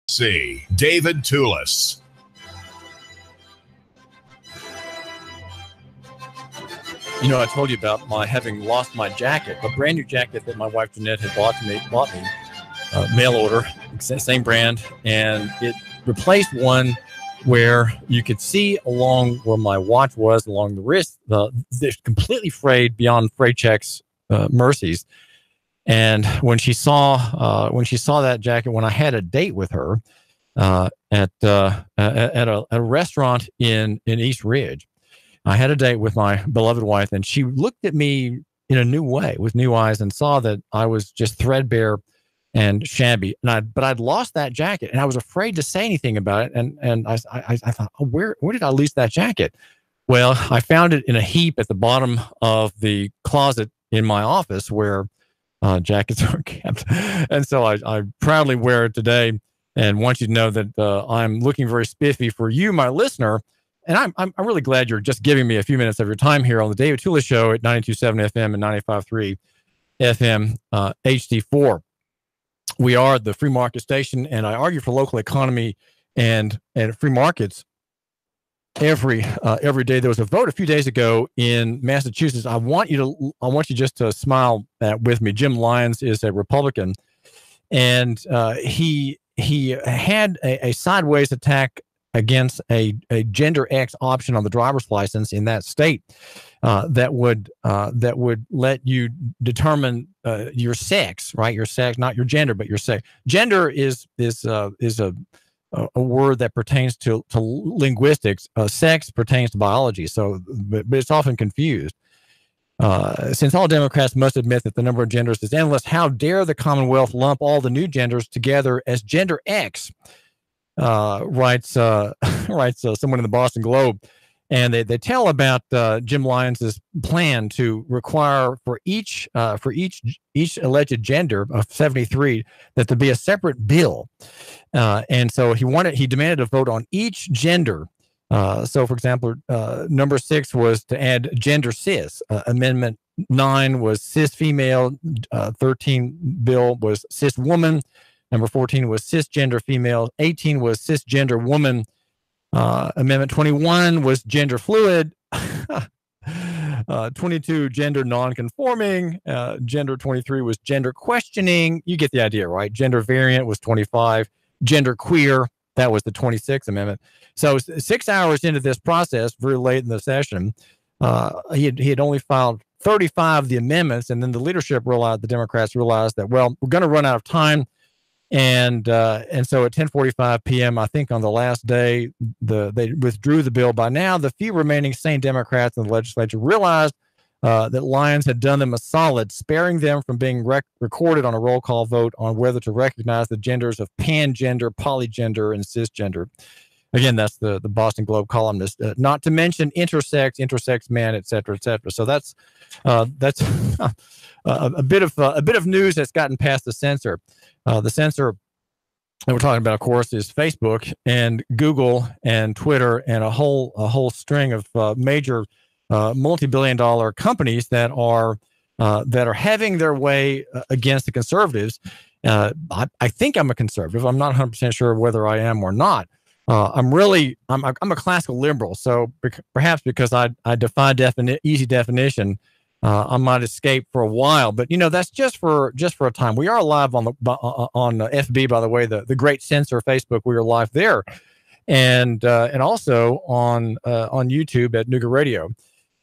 C. David Toulis. You know, I told you about my having lost my jacket, a brand new jacket that my wife Jeanette had bought me, mail order, same brand, and it replaced one where you could see along where my watch was, along the wrist, they're completely frayed beyond fray checks mercies. And when she saw that jacket, when I had a date with her at a restaurant in East Ridge, I had a date with my beloved wife, and she looked at me in a new way with new eyes and saw that I was just threadbare and shabby. But I'd lost that jacket, and I was afraid to say anything about it. And I thought, oh, where did I lose that jacket? Well, I found it in a heap at the bottom of the closet in my office where jackets are kept. And so I proudly wear it today, and want you to know that I'm looking very spiffy for you, my listener. And I'm really glad you're just giving me a few minutes of your time here on the David Toulis Show at 92.7 FM and 95.3 FM HD4. We are the free market station, and I argue for local economy and free markets every day. There was a vote a few days ago in Massachusetts. I want you just to smile with me. Jim Lyons is a Republican, and he had a sideways attack against a gender X option on the driver's license in that state that would let you determine your sex, right? Your sex, not your gender, but your sex. Gender is a word that pertains to linguistics. Sex pertains to biology. So, but it's often confused. Since all Democrats must admit that the number of genders is endless, how dare the Commonwealth lump all the new genders together as gender X? Writes someone in the Boston Globe, and they tell about Jim Lyons' plan to require for each alleged gender of 73 that there be a separate bill, and so he demanded a vote on each gender. So, for example, number 6 was to add gender cis. Amendment 9 was cis female. 13 bill was cis woman. Number 14 was cisgender female. 18 was cisgender woman. Amendment 21 was gender fluid. 22, gender nonconforming. Gender 23 was gender questioning. You get the idea, right? Gender variant was 25. Gender queer, that was the 26th amendment. So 6 hours into this process, very late in the session, he had only filed 35 of the amendments, and then the the Democrats realized that, well, we're going to run out of time. And so at 10:45 p.m., I think on the last day, they withdrew the bill. By now, the few remaining sane Democrats in the legislature realized that Lyons had done them a solid, sparing them from being recorded on a roll call vote on whether to recognize the genders of pangender, polygender, and cisgender. Again, that's the Boston Globe columnist. Not to mention intersex man, et cetera, et cetera. So that's a bit of news that's gotten past the censor. The censor that we're talking about, of course, is Facebook and Google and Twitter and a whole string of major multi-billion-dollar companies that are having their way against the conservatives. I think I'm a conservative. I'm not 100% sure whether I am or not. I'm a classical liberal. So perhaps because I defy easy definition, I might escape for a while, but that's just for a time. We are live on FB, by the way, the great censor Facebook. We are live there, and also on YouTube at Nougat Radio.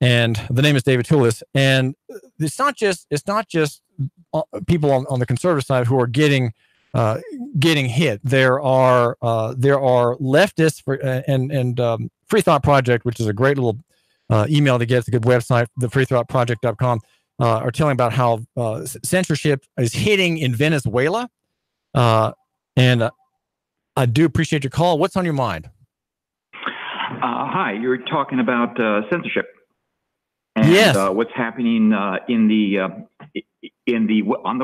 And the name is David Toulis. And it's not just people on the conservative side who are getting hit. There are leftists and Free Thought Project, which is a great little email to get. It's a good website, thefreethoughtproject.com, are telling about how censorship is hitting in Venezuela. And I do appreciate your call. What's on your mind? Hi, you're talking about censorship. And, yes. What's happening on the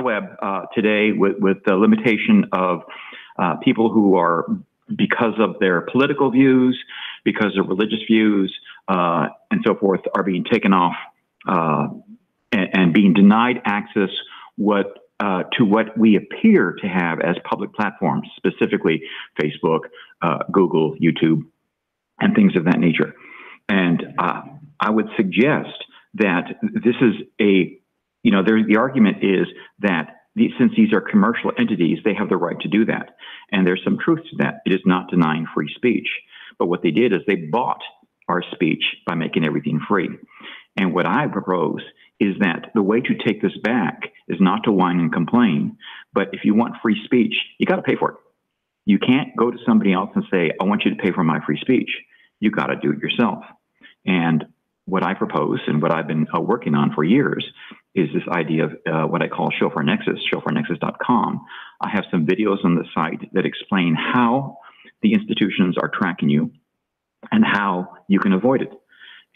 web today with the limitation of people who are, because of their political views, because of religious views, and so forth, are being taken off and being denied access what to what we appear to have as public platforms, specifically Facebook, Google, YouTube, and things of that nature. And I would suggest that this is the argument is that since these are commercial entities, they have the right to do that. And there's some truth to that. It is not denying free speech. But what they did is they bought our speech by making everything free. And what I propose is that the way to take this back is not to whine and complain, but if you want free speech, you got to pay for it. You can't go to somebody else and say, I want you to pay for my free speech. You got to do it yourself. And what I propose and what I've been working on for years is this idea of what I call Shofar Nexus, shofarnexus.com. I have some videos on the site that explain how the institutions are tracking you and how you can avoid it.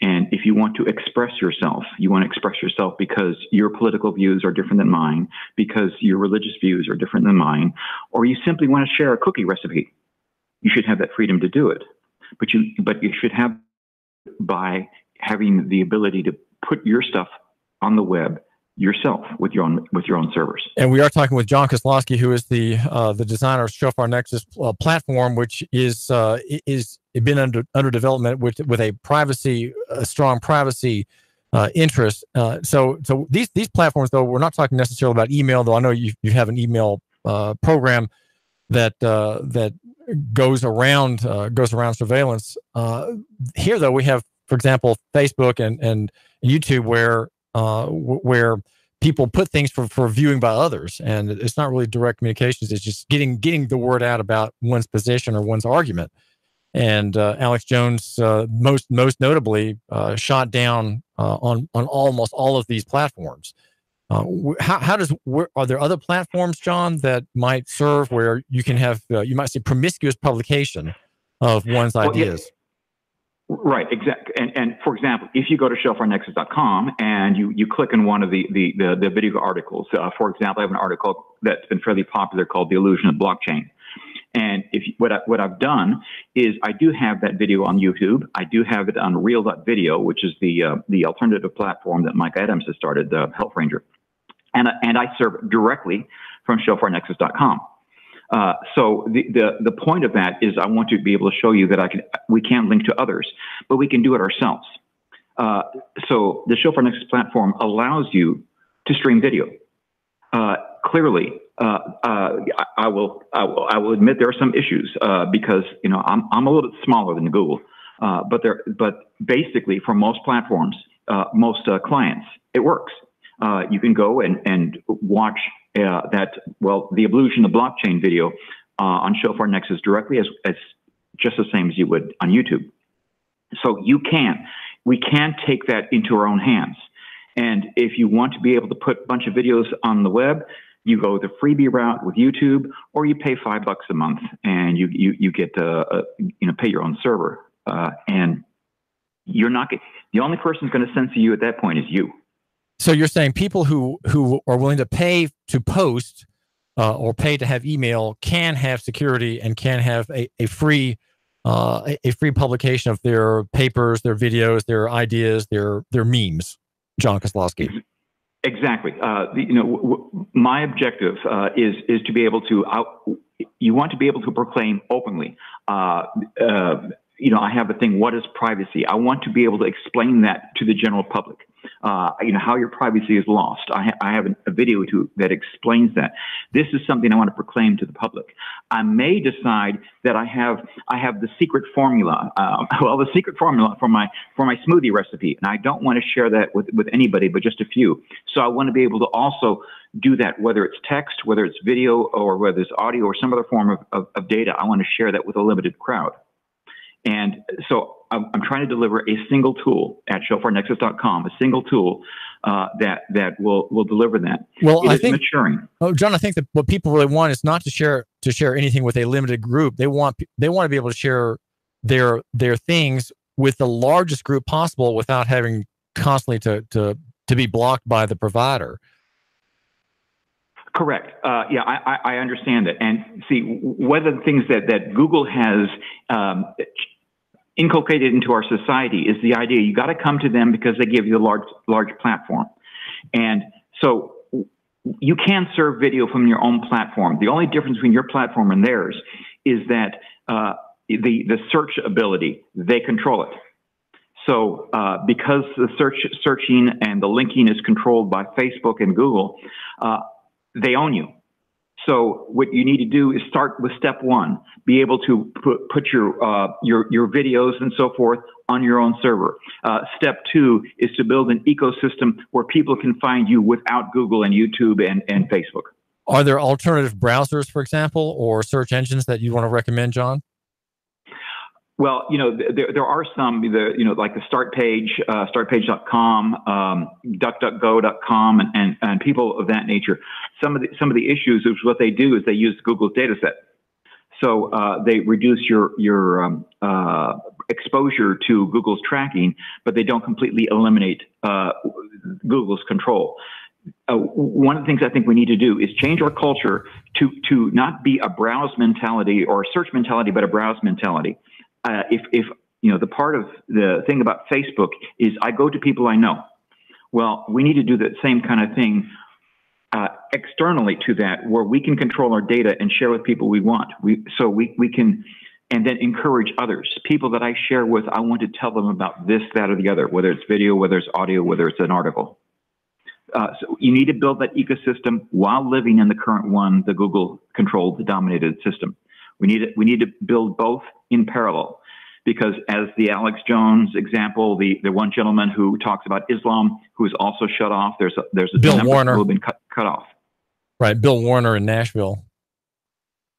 And if you want to express yourself, you want to express yourself because your political views are different than mine, because your religious views are different than mine, or you simply want to share a cookie recipe, you should have that freedom to do it. But you should have by having the ability to put your stuff on the web yourself with your own servers. And we are talking with John Kozlowski, who is the designer of Shofar Nexus platform, which is been under development with a strong privacy interest. So these platforms, though, we're not talking necessarily about email, though I know you have an email program that goes around surveillance. Here, though, we have, for example, Facebook and YouTube, where people put things for viewing by others, and it's not really direct communications. It's just getting the word out about one's position or one's argument. And Alex Jones, most notably, shot down on almost all of these platforms. Are there other platforms, John, that might serve where you can have you might see promiscuous publication of one's ideas? Yeah. Right, exactly. And for example, if you go to shofarnexus.com and you click on one of the video articles, for example, I have an article that's been fairly popular called "The Illusion of Blockchain." And what I've done is I do have that video on YouTube. I do have it on Real.video, which is the alternative platform that Mike Adams has started, the Health Ranger, and I serve directly from shofarnexus.com. So the point of that is I want to be able to show you that we can't link to others, but we can do it ourselves. So the Shofar Nexus platform allows you to stream video. Clearly, I will admit there are some issues because I'm a little bit smaller than Google, but basically for most platforms, most clients, it works. You can go and watch the Illusion of Blockchain video on Shofar Nexus directly as just the same as you would on YouTube. So we can take that into our own hands. And if you want to be able to put a bunch of videos on the web, you go the freebie route with YouTube, or you pay $5 a month and you get to pay your own server. And you're not the only person who's going to censor you at that point is you. So you're saying people who are willing to pay to post or pay to have email can have security and can have a free publication of their papers, their videos, their ideas, their memes. John Kozlowski. Exactly. My objective is to be able to you want to be able to proclaim openly. I have a thing. What is privacy? I want to be able to explain that to the general public. How your privacy is lost. I have a video that explains that. This is something I want to proclaim to the public. I may decide that I have the secret formula. The secret formula for my smoothie recipe, and I don't want to share that with anybody, but just a few. So I want to be able to also do that, whether it's text, whether it's video, or whether it's audio, or some other form of data. I want to share that with a limited crowd. And so I'm trying to deliver a single tool at shofarnexus.com, a single tool that will deliver that. Well, I think maturing. Oh, John, I think that what people really want is not to share anything with a limited group. They want to be able to share their things with the largest group possible without having constantly to be blocked by the provider. Correct. I understand that. And see, one of the things that Google has inculcated into our society is the idea you got to come to them because they give you a large platform. And so you can serve video from your own platform. The only difference between your platform and theirs is that the search ability, they control it. So because the searching and the linking is controlled by Facebook and Google, they own you. So what you need to do is start with step one, be able to put your videos and so forth on your own server. Step two is to build an ecosystem where people can find you without Google and YouTube and Facebook. Are there alternative browsers, for example, or search engines that you want to recommend, John? Well, there are some, like the start page, startpage.com, duckduckgo.com, and people of that nature. Some of the issues is what they do is they use Google's data set. So they reduce your exposure to Google's tracking, but they don't completely eliminate Google's control. One of the things I think we need to do is change our culture to not be a browse mentality or a search mentality, but a browse mentality. If the part of the thing about Facebook is I go to people I know. Well, we need to do that same kind of thing externally to that, where we can control our data and share with people we want. So we can, and then encourage others. People that I share with, I want to tell them about this, that, or the other, whether it's video, whether it's audio, whether it's an article. So you need to build that ecosystem while living in the current one, the Google-controlled, the dominated system. We need to build both in parallel, because as the Alex Jones example, the one gentleman who talks about Islam, who is also shut off, there's a Bill number Warner, who have been cut off. Right, Bill Warner in Nashville.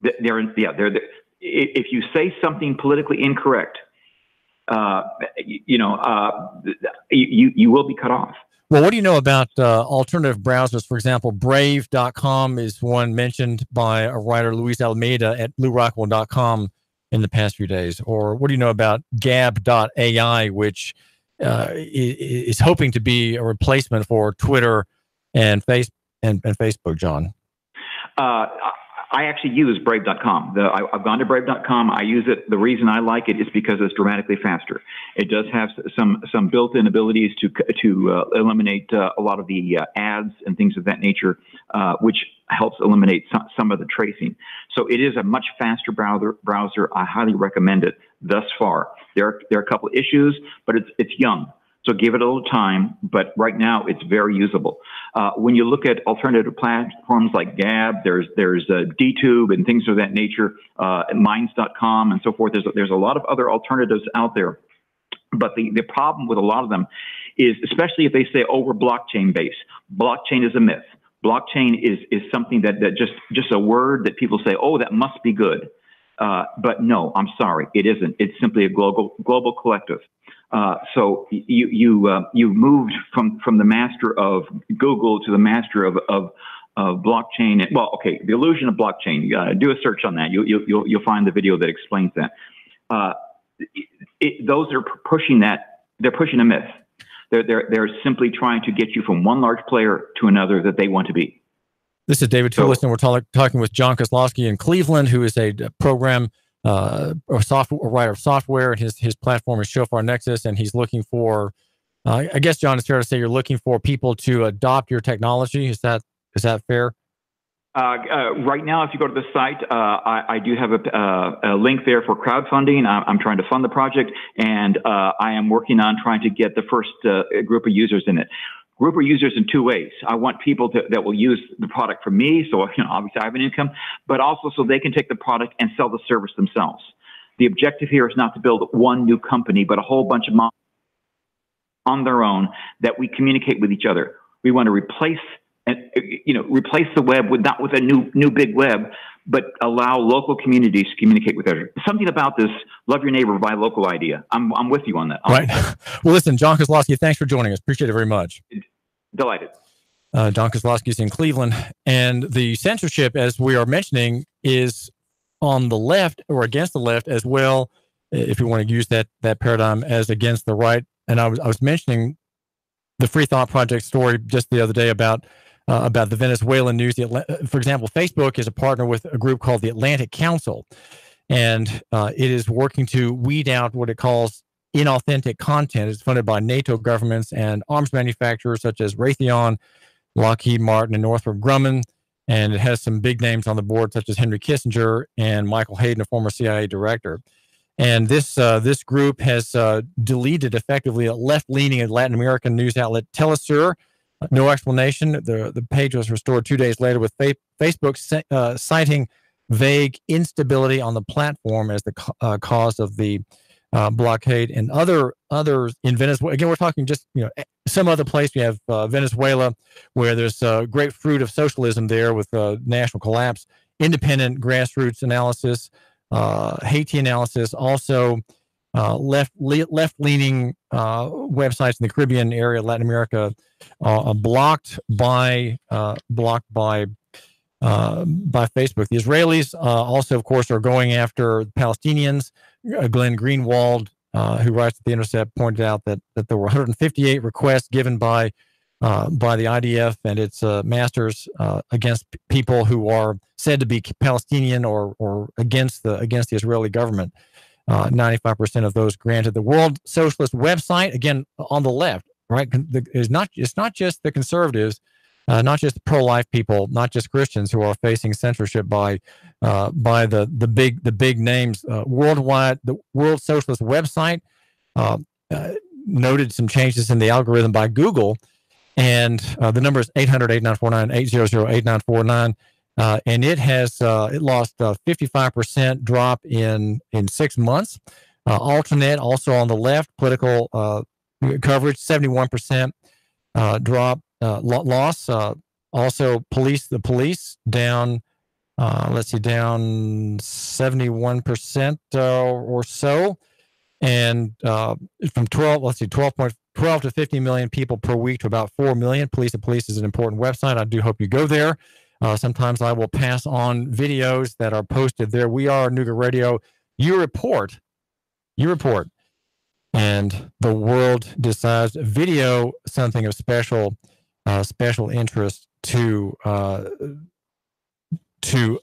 If you say something politically incorrect, you will be cut off. Well, what do you know about alternative browsers? For example, Brave.com is one mentioned by a writer, Luis Almeida, at LouRockwell.com in the past few days. Or what do you know about Gab.ai, which is hoping to be a replacement for Twitter and Facebook, John? I actually use Brave.com. I've gone to Brave.com. I use it. The reason I like it is because it's dramatically faster. It does have some built-in abilities to eliminate a lot of the ads and things of that nature, which helps eliminate some of the tracing. So it is a much faster browser. I highly recommend it thus far. There are a couple issues, but it's young. So give it a little time, but right now it's very usable. When you look at alternative platforms like Gab, there's DTube and things of that nature, Minds.com and so forth. There's a lot of other alternatives out there. But the problem with a lot of them is, especially if they say, oh, we're blockchain based. Blockchain is a myth. Blockchain is something that just a word that people say, oh, that must be good. But no, I'm sorry, it isn't. It's simply a global collective. So you moved from the master of Google to the master of blockchain. Well, okay, the illusion of blockchain. Do a search on that. You'll find the video that explains that. Those are pushing that. They're pushing a myth. They're simply trying to get you from one large player to another that they want to be. This is David Toulis, and we're talking with John Kozlowski in Cleveland, who is a program or writer of software, and his platform is Shofar Nexus, and he's looking for, I guess, John, it's fair to say you're looking for people to adopt your technology. Is that fair? Right now, if you go to the site, I do have a link there for crowdfunding. I'm trying to fund the project, and I am working on trying to get the first group of users in it. Group of users in two ways. I want people that will use the product from me, so obviously I have an income, but also so they can take the product and sell the service themselves. The objective here is not to build one new company, but a whole bunch of on their own that we communicate with each other. We want to replace the web not with a new big web, but allow local communities to communicate with each other. Something about this love your neighbor, buy local idea. I'm with you on that. Right. Well, listen, John Kozlowski, thanks for joining us. Appreciate it very much. Delighted. John Kozlowski is in Cleveland, and the censorship, as we are mentioning, is on the left or against the left as well, if you want to use that paradigm, as against the right. And I was mentioning the Free Thought Project story just the other day about the Venezuelan news. For example, Facebook is a partner with a group called the Atlantic Council, and it is working to weed out what it calls inauthentic content. It's funded by NATO governments and arms manufacturers such as Raytheon Lockheed Martin, and Northrop Grumman. And it has some big names on the board, such as Henry Kissinger and Michael Hayden, a former CIA director. And this group has deleted effectively a left-leaning Latin American news outlet Telesur. No explanation. The page was restored 2 days later with Facebook citing vague instability on the platform as the cause of the blockade. And others in Venezuela. Again, we're talking just some other place. We have Venezuela, where there's great fruit of socialism there with national collapse, independent grassroots analysis, Haiti analysis, also left-leaning websites in the Caribbean area, Latin America, blocked by Facebook. The Israelis also, of course, are going after Palestinians. Glenn Greenwald, who writes at The Intercept, pointed out that there were 158 requests given by the IDF and its masters against people who are said to be Palestinian or against the Israeli government. 95% of those granted. The World Socialist website, again on the left, right? It's not just the conservatives, not just the pro-life people, not just Christians who are facing censorship by the big names worldwide. The World Socialist website noted some changes in the algorithm by Google, and the number is 800-8949, 800-8949. And it has it lost 55% drop in 6 months. Alternate, also on the left, political coverage, 71% drop loss. Also, the police down. Down 71% or so, and from 12 to 50 million people per week to about 4 million. Police to Police is an important website. I do hope you go there. Sometimes I will pass on videos that are posted there. We are Nougat Radio. You report, and the world decides. Video, something of special interest to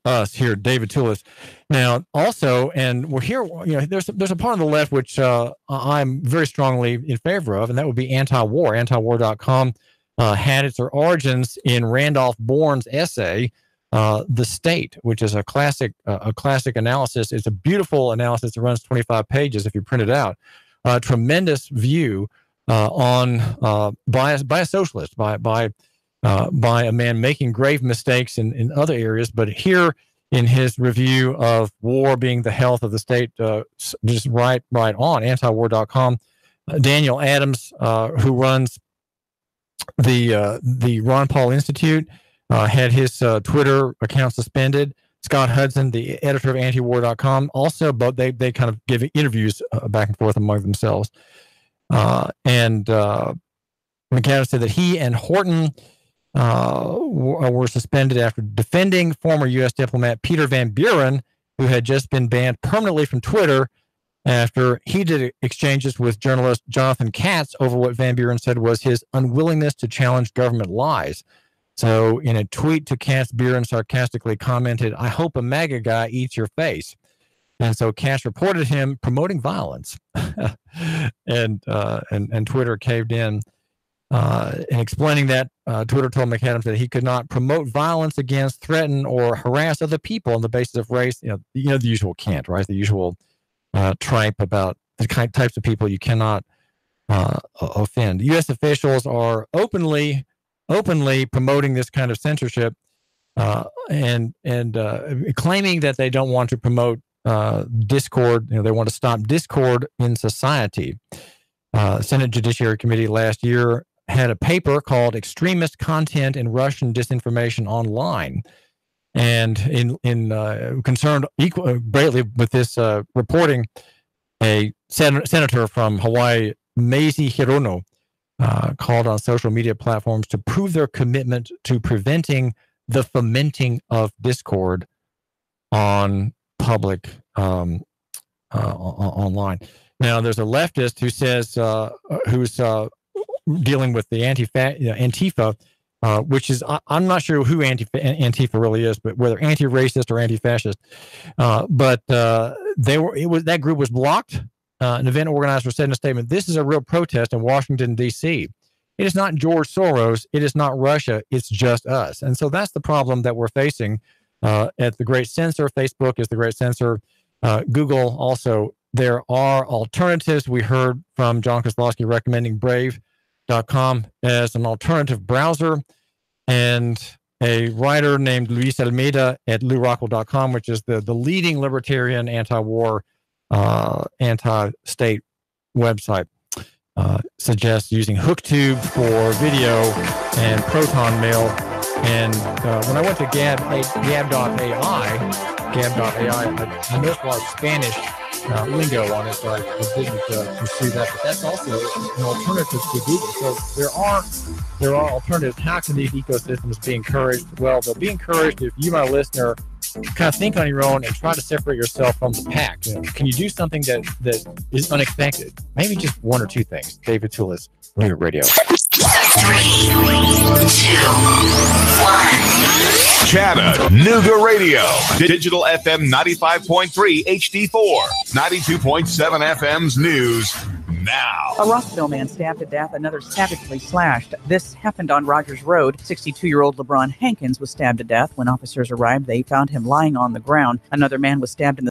us here, David Toulis. Now, also, and we're here. There's a part on the left which I'm very strongly in favor of, and that would be anti-war. Antiwar.com had its origins in Randolph Bourne's essay, "The State," which is a classic analysis. It's a beautiful analysis. It runs 25 pages if you print it out. Tremendous view on by a socialist, by a man making grave mistakes in other areas, but here in his review of war being the health of the state, just right on antiwar.com. Daniel Adams, who runs the Ron Paul Institute, had his Twitter account suspended. Scott Hudson, the editor of antiwar.com, also, but they kind of give interviews back and forth among themselves. And McAdams said that he and Horton were suspended after defending former U.S. diplomat Peter Van Buren, who had just been banned permanently from Twitter after heated exchanges with journalist Jonathan Katz over what Van Buren said was his unwillingness to challenge government lies. So in a tweet to Katz, Buren sarcastically commented, "I hope a MAGA guy eats your face." And so Katz reported him promoting violence, and Twitter caved in. And explaining that, Twitter told McAdams that he could not promote violence against, threaten, or harass other people on the basis of race. The usual cant, right? The usual tripe about the types of people you cannot offend. U.S. officials are openly promoting this kind of censorship, and claiming that they don't want to promote discord. They want to stop discord in society. Senate Judiciary Committee last year had a paper called "Extremist Content and Russian Disinformation Online," and in concerned greatly with this reporting, a senator from Hawaii, Mazie Hirono, called on social media platforms to prove their commitment to preventing the fomenting of discord on public online. Now, there's a leftist who says who's dealing with the Antifa, which is I'm not sure who Antifa really is, but whether anti-racist or anti-fascist. But that group was blocked. An event organizer said in a statement, "This is a real protest in Washington D.C." It is not George Soros. It is not Russia. It's just us. And so that's the problem that we're facing at the Great Censor. Facebook is the Great Censor. Google also. There are alternatives. We heard from John Kozlowski recommending Brave.com as an alternative browser, and a writer named Luis Almeida at LouRockwell.com, which is the leading libertarian anti-war, anti-state website, suggests using HookTube for video and Proton Mail. And when I went to Gab.ai, I noticed a lot of Spanish lingo on it, so I didn't pursue that. But that's also an alternative to Google. So there are alternatives. How can these ecosystems be encouraged? Well, they'll be encouraged if you, my listener, kind of think on your own and try to separate yourself from the pack. You know, can you do something that is unexpected? Maybe just one or two things. David Toulis, New Radio. 3, 2, 1. Chattanooga Radio. Digital FM 95.3 HD4. 92.7 FM's news now. A Rossville man stabbed to death, another savagely slashed. This happened on Rogers Road. 62-year-old LeBron Hankins was stabbed to death. When officers arrived, they found him lying on the ground. Another man was stabbed in the